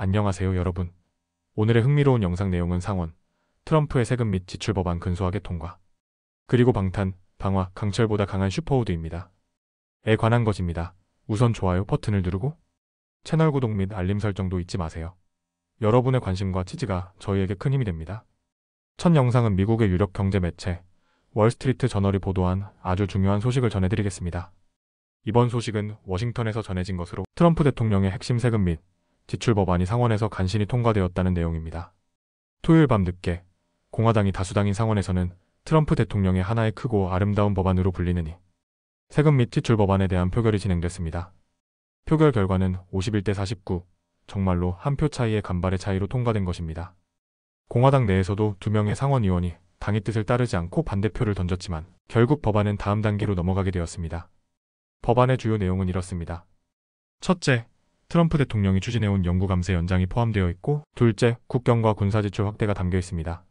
안녕하세요 여러분. 오늘의 흥미로운 영상 내용은 상원, 트럼프의 세금 및 지출 법안 근소하게 통과, 그리고 방탄, 방화, 강철보다 강한 슈퍼우드입니다. 에 관한 것입니다. 우선 좋아요 버튼을 누르고 채널 구독 및 알림 설정도 잊지 마세요. 여러분의 관심과 지지가 저희에게 큰 힘이 됩니다. 첫 영상은 미국의 유력 경제 매체 월스트리트 저널이 보도한 아주 중요한 소식을 전해드리겠습니다. 이번 소식은 워싱턴에서 전해진 것으로 트럼프 대통령의 핵심 세금 및 지출 법안이 상원에서 간신히 통과되었다는 내용입니다. 토요일 밤 늦게 공화당이 다수당인 상원에서는 트럼프 대통령의 하나의 크고 아름다운 법안으로 불리는 이 세금 및 지출 법안에 대한 표결이 진행됐습니다. 표결 결과는 51대 49, 정말로 한 표 차이의 간발의 차이로 통과된 것입니다. 공화당 내에서도 2명의 상원의원이 당의 뜻을 따르지 않고 반대표를 던졌지만 결국 법안은 다음 단계로 넘어가게 되었습니다. 법안의 주요 내용은 이렇습니다. 첫째, 트럼프 대통령이 추진해온 연구감세 연장이 포함되어 있고, 둘째, 국경과 군사지출 확대가 담겨 있습니다.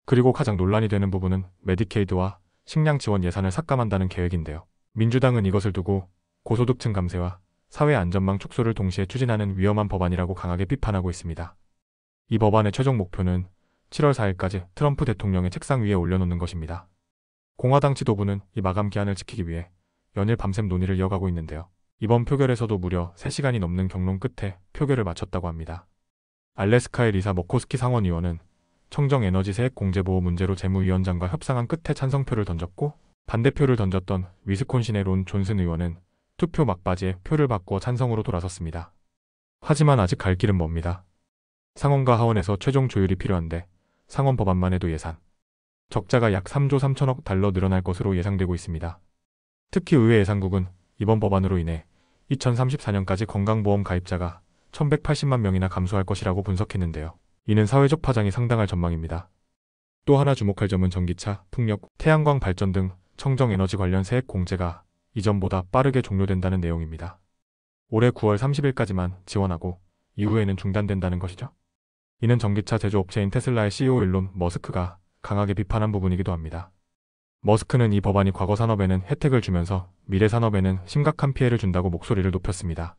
그리고 가장 논란이 되는 부분은 메디케이드와 식량 지원 예산을 삭감한다는 계획인데요. 민주당은 이것을 두고 고소득층 감세와 사회 안전망 축소를 동시에 추진하는 위험한 법안이라고 강하게 비판하고 있습니다. 이 법안의 최종 목표는 7월 4일까지 트럼프 대통령의 책상 위에 올려놓는 것입니다. 공화당 지도부는 이 마감 기한을 지키기 위해 연일 밤샘 논의를 이어가고 있는데요. 이번 표결에서도 무려 3시간이 넘는 경론 끝에 표결을 마쳤다고 합니다. 알래스카의 리사 머코스키 상원의원은 청정에너지 세액 공제보호 문제로 재무위원장과 협상한 끝에 찬성표를 던졌고, 반대표를 던졌던 위스콘신의 론 존슨 의원은 투표 막바지에 표를 바꾸어 찬성으로 돌아섰습니다. 하지만 아직 갈 길은 먼니다. 상원과 하원에서 최종 조율이 필요한데 상원 법안만 해도 예산 적자가 약 3조 3천억 달러 늘어날 것으로 예상되고 있습니다. 특히 의회 예산국은 이번 법안으로 인해 2034년까지 건강보험 가입자가 1180만 명이나 감소할 것이라고 분석했는데요. 이는 사회적 파장이 상당할 전망입니다. 또 하나 주목할 점은 전기차, 풍력, 태양광 발전 등 청정에너지 관련 세액 공제가 이전보다 빠르게 종료된다는 내용입니다. 올해 9월 30일까지만 지원하고 이후에는 중단된다는 것이죠. 이는 전기차 제조업체인 테슬라의 CEO 일론 머스크가 강하게 비판한 부분이기도 합니다. 머스크는 이 법안이 과거 산업에는 혜택을 주면서 미래 산업에는 심각한 피해를 준다고 목소리를 높였습니다.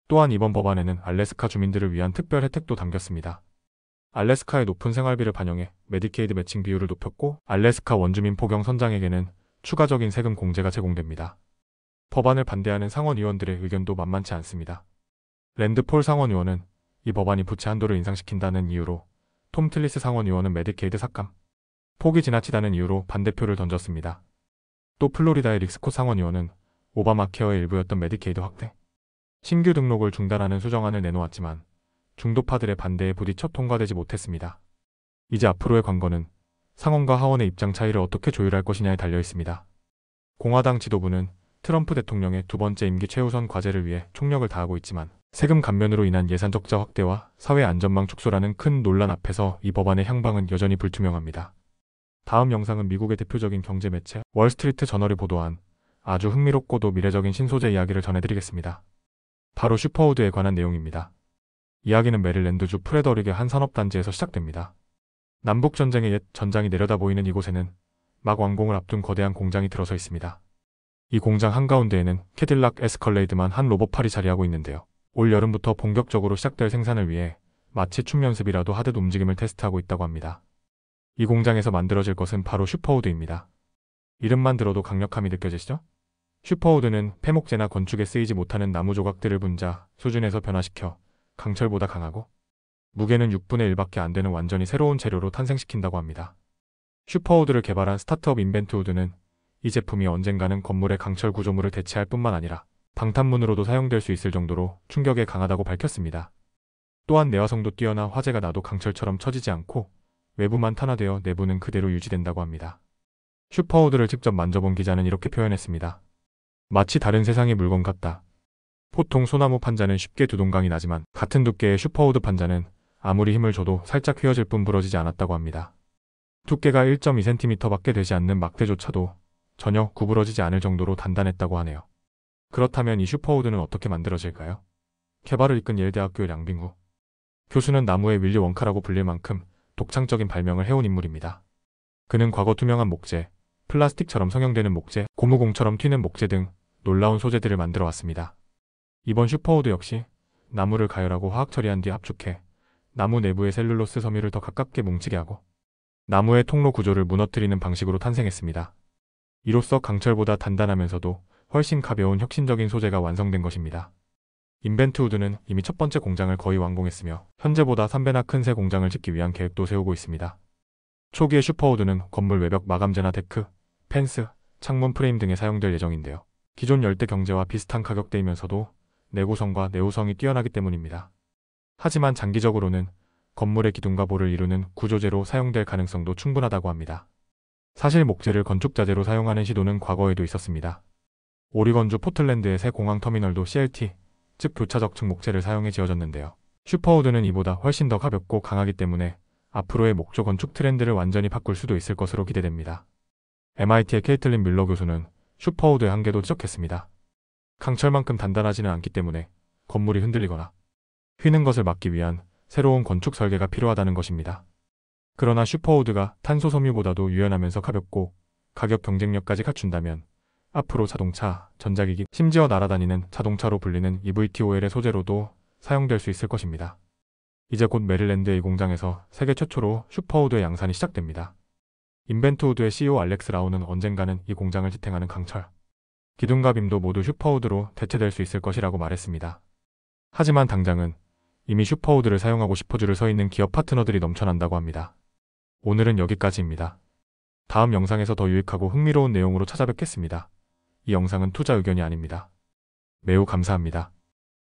또한 이번 법안에는 알래스카 주민들을 위한 특별 혜택도 담겼습니다. 알래스카의 높은 생활비를 반영해 메디케이드 매칭 비율을 높였고, 알래스카 원주민 포경 선장에게는 추가적인 세금 공제가 제공됩니다. 법안을 반대하는 상원의원들의 의견도 만만치 않습니다. 랜드 폴 상원의원은 이 법안이 부채 한도를 인상시킨다는 이유로, 톰 틸리스 상원의원은 메디케이드 삭감, 폭이 지나치다는 이유로 반대표를 던졌습니다. 또 플로리다의 릭 스콧 상원의원은 오바마 케어의 일부였던 메디케이드 확대, 신규 등록을 중단하는 수정안을 내놓았지만 중도파들의 반대에 부딪혀 통과되지 못했습니다. 이제 앞으로의 관건은 상원과 하원의 입장 차이를 어떻게 조율할 것이냐에 달려 있습니다. 공화당 지도부는 트럼프 대통령의 두 번째 임기 최우선 과제를 위해 총력을 다하고 있지만, 세금 감면으로 인한 예산 적자 확대와 사회 안전망 축소라는 큰 논란 앞에서 이 법안의 향방은 여전히 불투명합니다. 다음 영상은 미국의 대표적인 경제 매체 월스트리트 저널이 보도한 아주 흥미롭고도 미래적인 신소재 이야기를 전해드리겠습니다. 바로 슈퍼우드에 관한 내용입니다. 이야기는 메릴랜드주 프레더릭의 한 산업단지에서 시작됩니다. 남북전쟁의 옛 전장이 내려다 보이는 이곳에는 막 완공을 앞둔 거대한 공장이 들어서 있습니다. 이 공장 한가운데에는 캐딜락 에스컬레이드만 한 로봇팔이 자리하고 있는데요. 올 여름부터 본격적으로 시작될 생산을 위해 마치 춤 연습이라도 하듯 움직임을 테스트하고 있다고 합니다. 이 공장에서 만들어질 것은 바로 슈퍼우드입니다. 이름만 들어도 강력함이 느껴지시죠? 슈퍼우드는 폐목재나 건축에 쓰이지 못하는 나무 조각들을 분자, 수준에서 변화시켜 강철보다 강하고 무게는 6분의 1밖에 안 되는 완전히 새로운 재료로 탄생시킨다고 합니다. 슈퍼우드를 개발한 스타트업 인벤트우드는 이 제품이 언젠가는 건물의 강철 구조물을 대체할 뿐만 아니라 방탄문으로도 사용될 수 있을 정도로 충격에 강하다고 밝혔습니다. 또한 내화성도 뛰어나 화재가 나도 강철처럼 처지지 않고 외부만 탄화되어 내부는 그대로 유지된다고 합니다. 슈퍼우드를 직접 만져본 기자는 이렇게 표현했습니다. 마치 다른 세상의 물건 같다. 보통 소나무 판자는 쉽게 두동강이 나지만 같은 두께의 슈퍼우드 판자는 아무리 힘을 줘도 살짝 휘어질 뿐 부러지지 않았다고 합니다. 두께가 1.2cm밖에 되지 않는 막대조차도 전혀 구부러지지 않을 정도로 단단했다고 하네요. 그렇다면 이 슈퍼우드는 어떻게 만들어질까요? 개발을 이끈 예일대학교의 량빙구 교수는 나무의 윌리 원카라고 불릴 만큼 독창적인 발명을 해온 인물입니다. 그는 과거 투명한 목재, 플라스틱처럼 성형되는 목재, 고무공처럼 튀는 목재 등 놀라운 소재들을 만들어 왔습니다. 이번 슈퍼우드 역시 나무를 가열하고 화학 처리한 뒤 압축해 나무 내부의 셀룰로스 섬유를 더 가깝게 뭉치게 하고 나무의 통로 구조를 무너뜨리는 방식으로 탄생했습니다. 이로써 강철보다 단단하면서도 훨씬 가벼운 혁신적인 소재가 완성된 것입니다. 인벤트우드는 이미 첫 번째 공장을 거의 완공했으며 현재보다 3배나 큰 새 공장을 짓기 위한 계획도 세우고 있습니다. 초기에 슈퍼우드는 건물 외벽 마감재나 데크, 펜스, 창문 프레임 등에 사용될 예정인데요. 기존 열대 경제와 비슷한 가격대이면서도 내구성과 내후성이 뛰어나기 때문입니다. 하지만 장기적으로는 건물의 기둥과 볼을 이루는 구조재로 사용될 가능성도 충분하다고 합니다. 사실 목재를 건축자재로 사용하는 시도는 과거에도 있었습니다. 오리건주 포틀랜드의 새 공항 터미널도 CLT, 즉 교차적층 목재를 사용해 지어졌는데요. 슈퍼우드는 이보다 훨씬 더 가볍고 강하기 때문에 앞으로의 목조 건축 트렌드를 완전히 바꿀 수도 있을 것으로 기대됩니다. MIT의 케이틀린 뮬러 교수는 슈퍼우드의 한계도 지적했습니다. 강철만큼 단단하지는 않기 때문에 건물이 흔들리거나 휘는 것을 막기 위한 새로운 건축 설계가 필요하다는 것입니다. 그러나 슈퍼우드가 탄소 섬유보다도 유연하면서 가볍고 가격 경쟁력까지 갖춘다면 앞으로 자동차, 전자기기, 심지어 날아다니는 자동차로 불리는 EVTOL의 소재로도 사용될 수 있을 것입니다. 이제 곧 메릴랜드의 이 공장에서 세계 최초로 슈퍼우드의 양산이 시작됩니다. 인벤트우드의 CEO 알렉스 라우는 언젠가는 이 공장을 지탱하는 강철, 기둥과 빔도 모두 슈퍼우드로 대체될 수 있을 것이라고 말했습니다. 하지만 당장은 이미 슈퍼우드를 사용하고 싶어 줄을 서 있는 기업 파트너들이 넘쳐난다고 합니다. 오늘은 여기까지입니다. 다음 영상에서 더 유익하고 흥미로운 내용으로 찾아뵙겠습니다. 이 영상은 투자 의견이 아닙니다. 매우 감사합니다.